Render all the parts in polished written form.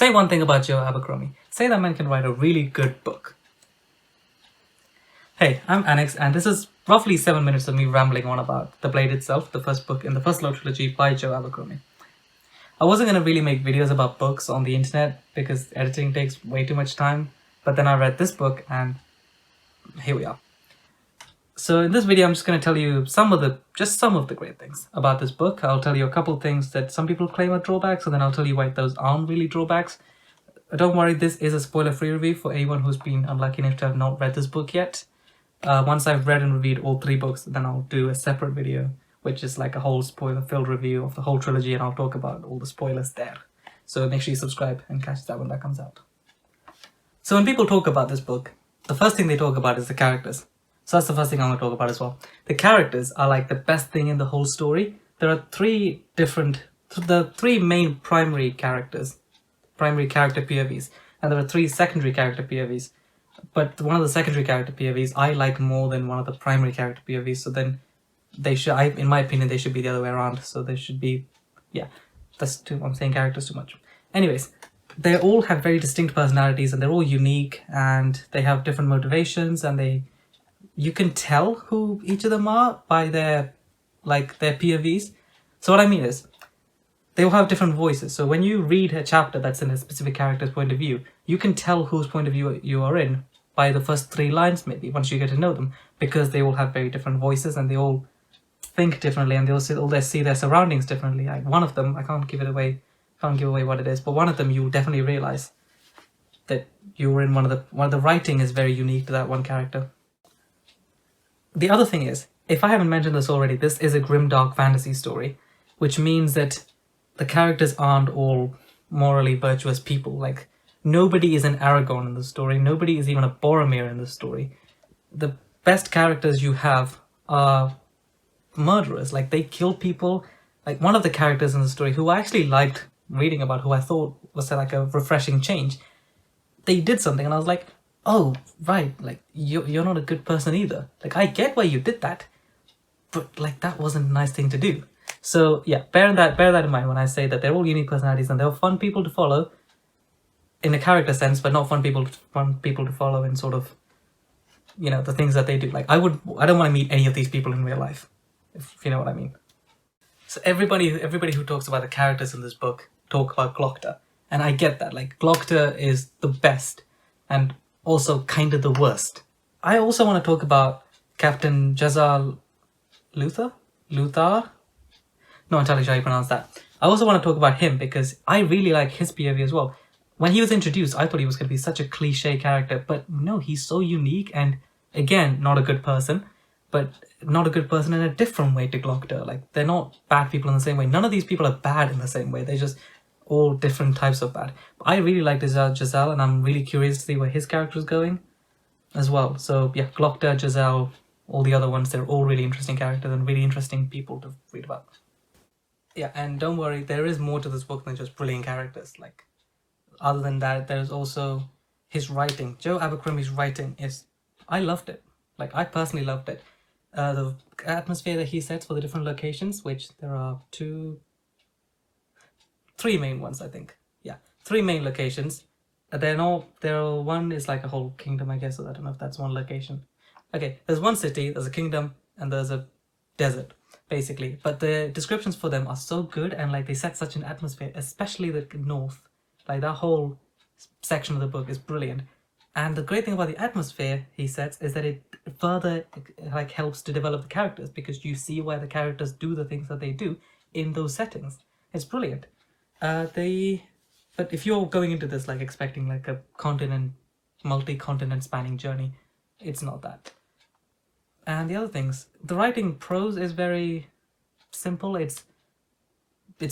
Say one thing about Joe Abercrombie. Say that man can write a really good book. Hey, I'm Annex, and this is roughly 7 minutes of me rambling on about The Blade itself, the first book in the first love trilogy by Joe Abercrombie. I wasn't going to really make videos about books on the internet because editing takes way too much time, but then I read this book and here we are. So in this video, I'm just going to tell you some of the great things about this book. I'll tell you a couple things that some people claim are drawbacks, and then I'll tell you why those aren't really drawbacks. Don't worry, this is a spoiler-free review for anyone who's been unlucky enough to have not read this book yet. Once I've read and reviewed all 3 books, then I'll do a separate video, which is like a whole spoiler-filled review of the whole trilogy, and I'll talk about all the spoilers there. So make sure you subscribe and catch that when that comes out. So when people talk about this book, the first thing they talk about is the characters. So that's the first thing I'm going to talk about as well. The characters are like the best thing in the whole story. There are the 3 main primary character POVs, and there are 3 secondary character POVs. But one of the secondary character POVs I like more than one of the primary character POVs, so then they should, in my opinion, they should be the other way around. So they should be, I'm saying characters too much. Anyways, they all have very distinct personalities, and they're all unique, and they have different motivations, and you can tell who each of them are by their POVs. So what I mean is, they all have different voices. So when you read a chapter that's in a specific character's point of view, you can tell whose point of view you are in by the first 3 lines, maybe, once you get to know them, because they all have very different voices, and they all think differently, and they all see their surroundings differently. Like one of them, I can't give away what it is, but one of them you definitely realize that you're in one of the writing is very unique to that one character. The other thing is, if I haven't mentioned this already, this is a grimdark fantasy story, which means that the characters aren't all morally virtuous people. Like, nobody is an Aragorn in the story, nobody is even a Boromir in the story. The best characters you have are murderers. Like, they kill people. Like, one of the characters in the story who I actually liked reading about, who I thought was like a refreshing change, they did something and I was like, oh, right, like, you're not a good person either. Like, I get why you did that, but, like, that wasn't a nice thing to do. So, yeah, bear that in mind when I say that they're all unique personalities and they're fun people to follow in a character sense, but not fun people to follow in sort of, the things that they do. Like, I don't want to meet any of these people in real life, if you know what I mean. So everybody who talks about the characters in this book talk about Glocta, and I get that. Like, Glocta is the best, and also kind of the worst. I also want to talk about Captain Jezal Luthar? Not entirely sure how you pronounce that. I also want to talk about him because I really like his POV as well. When he was introduced, I thought he was going to be such a cliche character, but no, he's so unique, and again, not a good person, but not a good person in a different way to Glocta. Like, they're not bad people in the same way. None of these people are bad in the same way. They're just all different types of bad. But I really like Jezal, and I'm really curious to see where his character is going as well. So yeah, Glocta, Jezal, all the other ones, they're all really interesting characters and really interesting people to read about. Yeah, and don't worry, there is more to this book than just brilliant characters. Like, other than that, there's also his writing. Joe Abercrombie's writing I loved it. Like, I personally loved it. The atmosphere that he sets for the different locations, which there are 3 main ones, I think. Yeah, 3 main locations. One is like a whole kingdom, I guess, so I don't know if that's one location. Okay, there's one city, there's a kingdom, and there's a desert, basically. But the descriptions for them are so good, and like they set such an atmosphere, especially the north. Like, that whole section of the book is brilliant. And the great thing about the atmosphere he sets is that it further like helps to develop the characters, because you see why the characters do the things that they do in those settings. It's brilliant. But if you're going into this like expecting like a multi-continent spanning journey, it's not that. And the other things, the writing prose is very simple. It's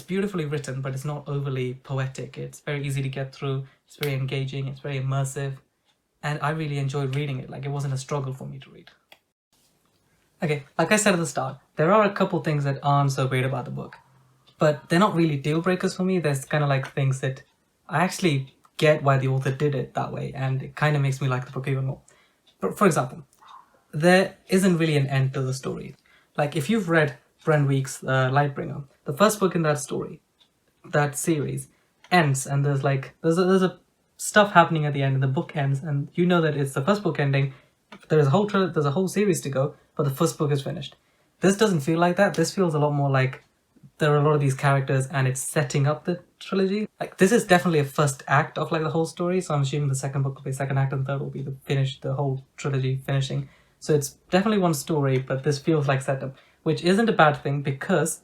beautifully written, but it's not overly poetic. It's very easy to get through. It's very engaging. It's very immersive. And I really enjoyed reading it. Like, it wasn't a struggle for me to read. Okay, like I said at the start, there are a couple things that aren't so great about the book, but they're not really deal breakers for me. There's kind of like things that I actually get why the author did it that way, and it kind of makes me like the book even more. For example, there isn't really an end to the story. Like, if you've read Bren Week's Lightbringer, the first book in that series, ends, and there's a stuff happening at the end, and the book ends, and you know that it's the first book ending. There's a whole series to go, but the first book is finished. This doesn't feel like that. This feels a lot more like there are a lot of these characters, and it's setting up the trilogy. Like, this is definitely a first act of like the whole story, so I'm assuming the second book will be second act, and third will be the whole trilogy finishing. So it's definitely one story, but this feels like setup, which isn't a bad thing because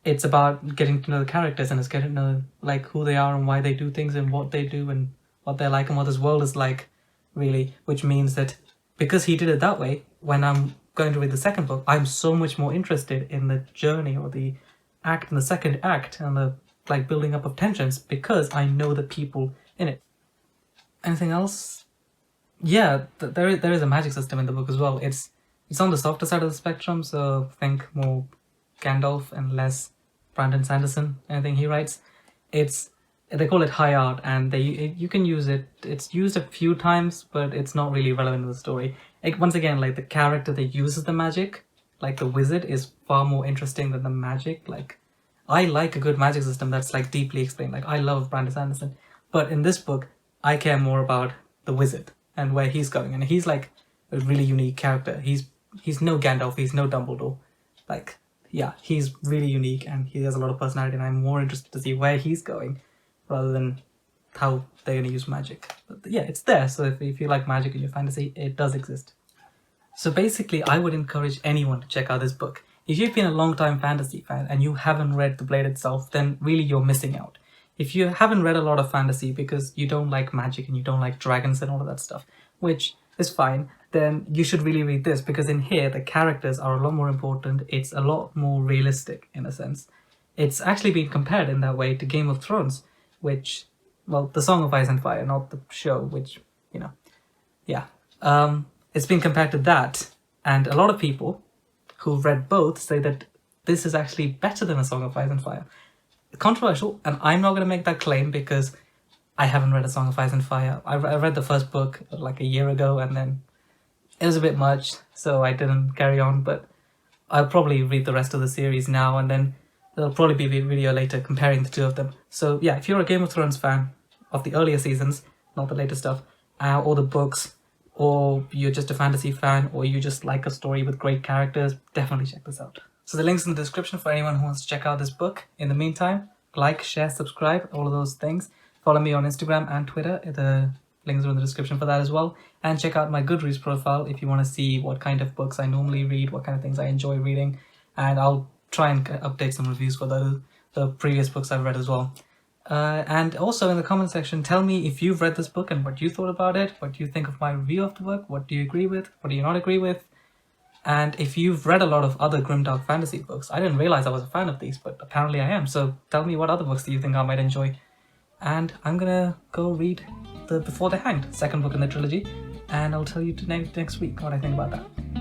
it's about getting to know the characters, and it's getting to know like who they are and why they do things and what they do and what they're like and what this world is like, really. Which means that because he did it that way, when I'm going to read the second book, I'm so much more interested in the journey or the act in the second act and the like building up of tensions because I know the people in it. Anything else? Yeah, there is a magic system in the book as well. It's on the softer side of the spectrum, so think more Gandalf and less Brandon Sanderson. Anything he writes, they call it high art, and you can use it. It's used a few times, but it's not really relevant to the story. Like, once again, like the character that uses the magic, like the wizard, is far more interesting than the magic. Like, I like a good magic system that's like deeply explained. Like, I love Brandon Sanderson, but in this book, I care more about the wizard and where he's going, and he's like a really unique character. He's no Gandalf, he's no Dumbledore. Like, yeah, he's really unique and he has a lot of personality, and I'm more interested to see where he's going rather than how they're going to use magic. But yeah, it's there, so if you like magic in your fantasy, it does exist. So basically, I would encourage anyone to check out this book. If you've been a long-time fantasy fan and you haven't read The Blade itself, then really you're missing out. If you haven't read a lot of fantasy because you don't like magic and you don't like dragons and all of that stuff, which is fine, then you should really read this, because in here the characters are a lot more important. It's a lot more realistic in a sense. It's actually been compared in that way to Game of Thrones, which, well, the Song of Ice and Fire, not the show, which, you know, yeah. It's been compared to that, and a lot of people who've read both say that this is actually better than A Song of Ice and Fire. Controversial, and I'm not going to make that claim because I haven't read A Song of Ice and Fire. I read the first book like a year ago, and then it was a bit much, so I didn't carry on, but I'll probably read the rest of the series now, and then there'll probably be a video later comparing the two of them. So yeah, if you're a Game of Thrones fan of the earlier seasons, not the later stuff, or the books, or you're just a fantasy fan, or you just like a story with great characters, definitely check this out. So the link's in the description for anyone who wants to check out this book. In the meantime, like, share, subscribe, all of those things. Follow me on Instagram and Twitter. The links are in the description for that as well. And check out my Goodreads profile if you want to see what kind of books I normally read, what kind of things I enjoy reading. And I'll try and update some reviews for the previous books I've read as well. And also in the comment section, tell me if you've read this book and what you thought about it, what do you think of my review of the book, what do you agree with, what do you not agree with, and if you've read a lot of other grimdark fantasy books. I didn't realize I was a fan of these, but apparently I am, so tell me what other books do you think I might enjoy. And I'm gonna go read the Before They Hanged, second book in the trilogy, and I'll tell you next week what I think about that.